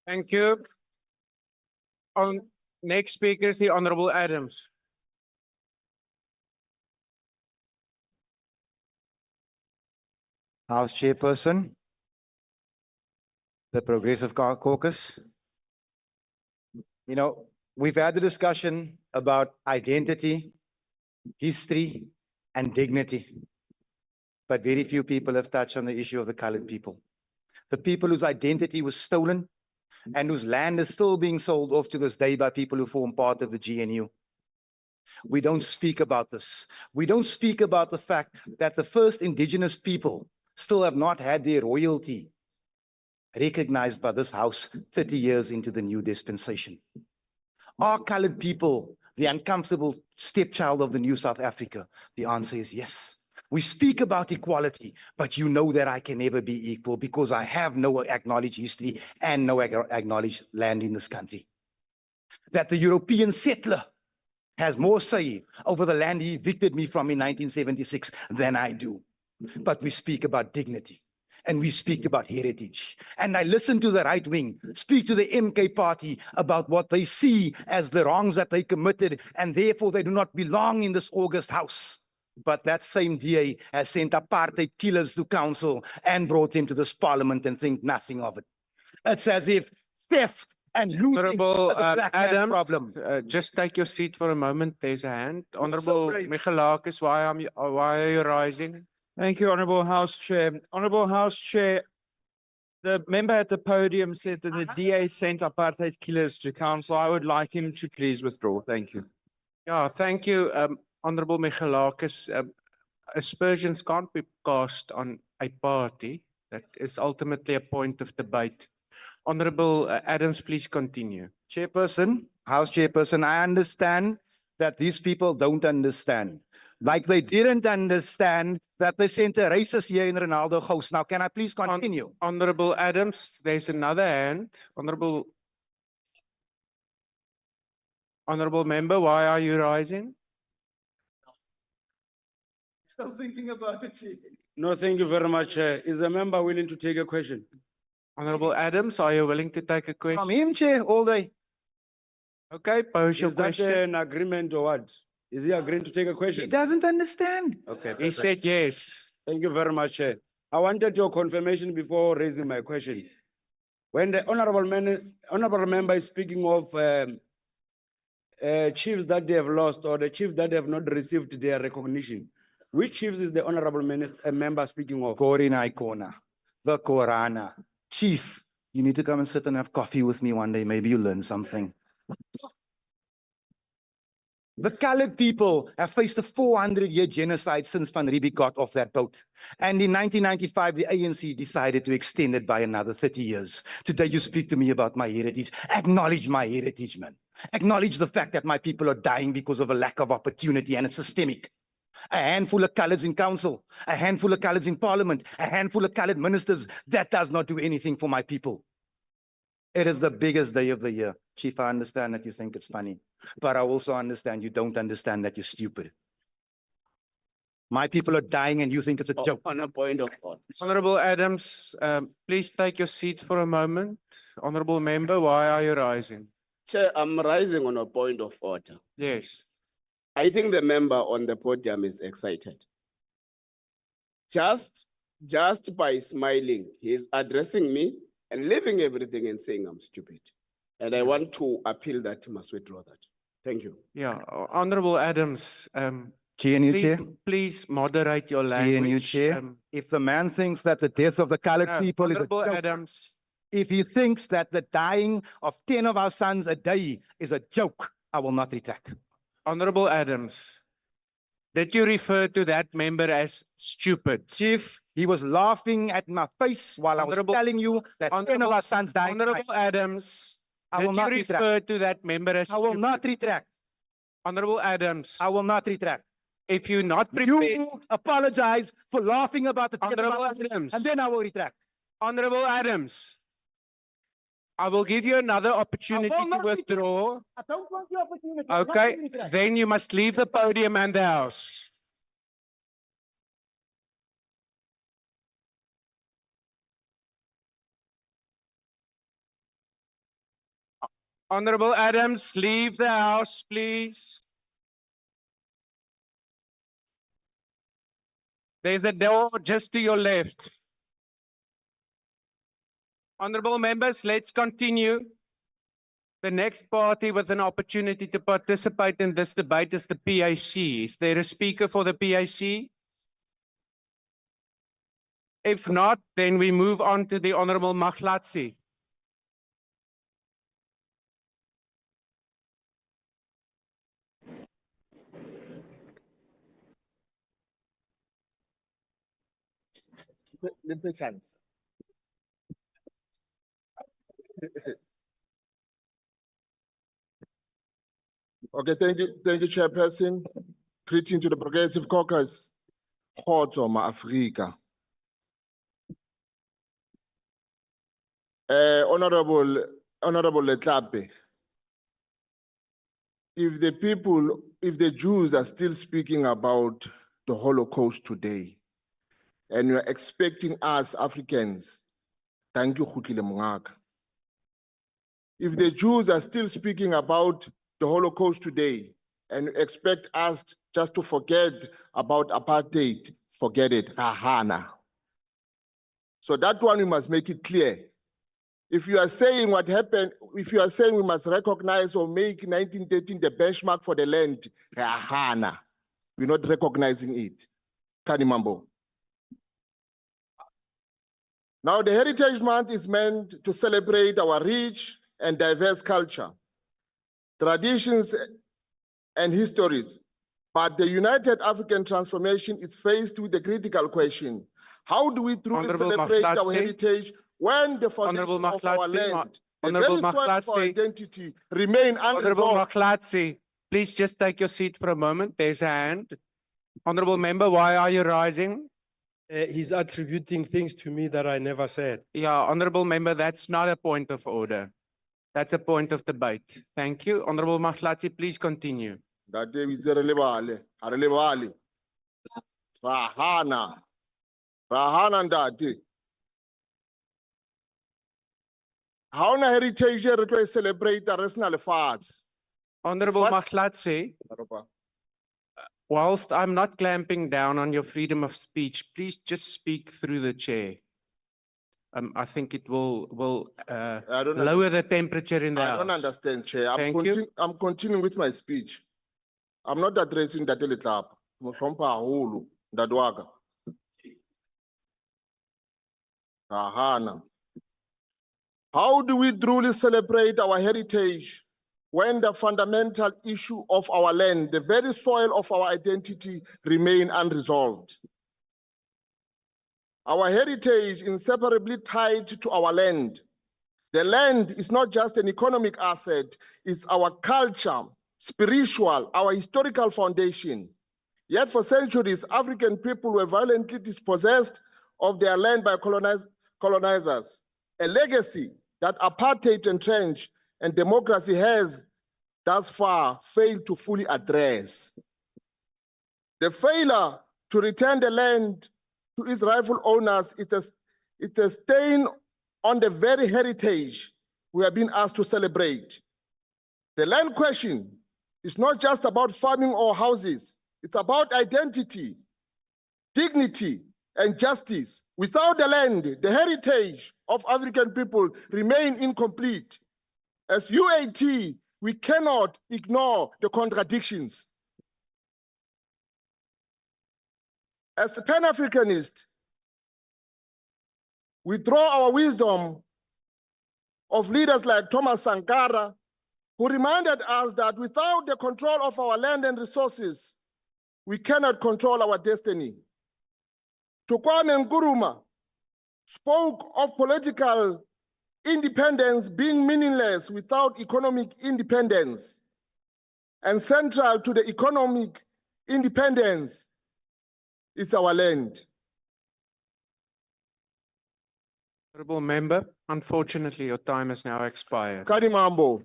Thank you. On next speaker is the Honorable Adams. House Chairperson, the Progressive Caucus. You know, we've had the discussion about identity, history, and dignity. But very few people have touched on the issue of the colored people. The people whose identity was stolen and whose land is still being sold off to this day by people who form part of the GNU. We don't speak about this. We don't speak about the fact that the first indigenous people still have not had their royalty recognized by this house 30 years into the new dispensation. Are colored people the uncomfortable stepchild of the new South Africa? The answer is yes. We speak about equality, but you know that I can never be equal because I have no acknowledged history and no acknowledged land in this country. That the European settler has more say over the land he evicted me from in 1976 than I do. But we speak about dignity and we speak about heritage. And I listen to the right wing speak to the MK party about what they see as the wrongs that they committed, and therefore they do not belong in this august house. But that same DA has sent apartheid killers to council and brought them to this parliament and think nothing of it. It's as if theft and looting Honorable is a black man's Adams, problem. just take your seat for a moment. There's a hand. so Honorable brave. Michalakis, why are you rising? Thank you, Honourable House Chair. Honourable House Chair, the member at the podium said that the DA sent apartheid killers to council. I would like him to please withdraw. Thank you. Yeah, thank you, Honorable Michalakis. Aspersions can't be cast on a party. That is ultimately a point of debate. Honorable Adams, please continue. Chairperson, House Chairperson, I understand that these people don't understand. Like they didn't understand that they sent a racist here in Ronaldo Gous. Now, can I please continue? Honorable Adams, there's another hand. Honorable member, why are you rising? Still thinking about it, Chief. No, thank you very much. Is a member willing to take a question? Honorable Adams, are you willing to take a From question? him, Chair, all day. Okay, pose your Is that question. an agreement or what? Is he agreeing to take a He question? doesn't understand. Okay. He perfect. said yes. Thank you very much. I wanted your confirmation before raising my question. When the honorable member is speaking of chiefs that they have lost or the chiefs that have not received their recognition, which chiefs is the honorable member speaking of? Cory Naikona, the Korana. Chief, you need to come and sit and have coffee with me one day. Maybe you learn something. The colored people have faced a 400-year genocide since Van Riebeeck got off that boat. And in 1995, the ANC decided to extend it by another 30 years. Today, you speak to me about my heritage. Acknowledge my heritage, man. Acknowledge the fact that my people are dying because of a lack of opportunity, and it's systemic. A handful of coloreds in council, a handful of coloreds in parliament, a handful of colored ministers. That does not do anything for my people. It is the biggest day of the year. Chief, I understand that you think it's funny, but I also understand you don't understand that you're stupid. My people are dying and you think it's a joke. On a point of order. Honorable Adams, please take your seat for a moment. Honorable member, why are you rising? Chair, I'm rising on a point of order. Yes. I think the member on the podium is excited. Just by smiling, he's addressing me and leaving everything and saying I'm stupid. And I want to appeal that he must withdraw that. Thank you. Yeah, Honorable Adams, GNU please, chair, please moderate your GNU language. chair. If the man thinks that the death of the colored No, people is a Honorable joke, Adams, if he thinks that the dying of 10 of our sons a day is a joke, I will not retract. Honorable Adams, did you refer to that member as stupid? Chief, he was laughing at my face while I was Honorable- telling you that 10 of our sons died. Honorable Adams, I did will you not retract. refer to that member as I will stupid? not retract. Honorable Adams, I will not retract. if you're not prepared, You apologize for laughing about the death of Honorable our sons, Adams, and then I will retract. Honorable Adams, I will give you another opportunity to not retract. withdraw. I don't want the opportunity. I'm not Okay, gonna retract. then you must leave the podium and the house. Honorable Adams, leave the house, please. There's a door just to your left. Honorable members, let's continue. The next party with an opportunity to participate in this debate is the PIC. Is there a speaker for the PIC? If not, then we move on to the Honorable Mahlatsi. Little chance. Okay, thank you, Chairperson. Greeting to the Progressive Caucus. Kgotso ma-Afrika. Honorable Letlape, if the Jews are still speaking about the Holocaust today, and you're expecting us Africans, thank you, Khutile Mongaka. If the Jews are still speaking about the Holocaust today, and you expect us just to forget about apartheid, forget it, Rahana. So that one we must make it clear. If you are saying what happened, if you are saying we must recognize or make 1913 the benchmark for the land, Rahana, we're not recognizing it. Kanimambo. Now, the Heritage Month is meant to celebrate our rich and diverse culture, traditions, and histories. But the United African Transformation is faced with the critical question: how do we truly Honorable celebrate our Mahlatsi. heritage when the Honorable foundation of our Mahlatsi, land, the Honorable very soil of our Mahlatsi. identity, remain Honorable unresolved? Mahlatsi, please just take your seat for a moment. There's a hand. Honorable member, why are you rising? He's attributing things to me that I never said. Yeah, honorable member, that's not a point of order. That's a point of debate. Thank you. Honorable Mahlatsi, please continue. That day we relevale, relevale. Rahana, Rahana ndati. How na heritage re tlo e celebrate re sena lefatshe? Honorable What- Mahlatsi, whilst I'm not clamping down on your freedom of speech, please just speak through the chair. I think it will I don't lower the temperature in the I don't house. understand, Chair. Thank you. I'm continuing with my speech. I'm not addressing that Letlapa. Mohlompha haholo, ntate wa ka. Rahana. How do we truly celebrate our heritage when the fundamental issue of our land, the very soil of our identity, remain unresolved? Our heritage inseparably tied to our land. The land is not just an economic asset, it's our culture, spiritual, our historical foundation. Yet for centuries, African people were violently dispossessed of their land by colonizers, a legacy that apartheid entrenched and democracy has thus far failed to fully address. The failure to return the land to its rightful owners, it's a stain on the very heritage we have been asked to celebrate. The land question is not just about farming or houses, it's about identity, dignity, and justice. Without the land, the heritage of African people remain incomplete. As UAT, we cannot ignore the contradictions. As a Pan-Africanist, we draw our wisdom of leaders like Thomas Sankara, who reminded us that without the control of our land and resources, we cannot control our destiny. Kwame Nkrumah spoke of political independence being meaningless without economic independence. And central to the economic independence is our land. Honorable member, unfortunately, your time has now expired. Kadimambo.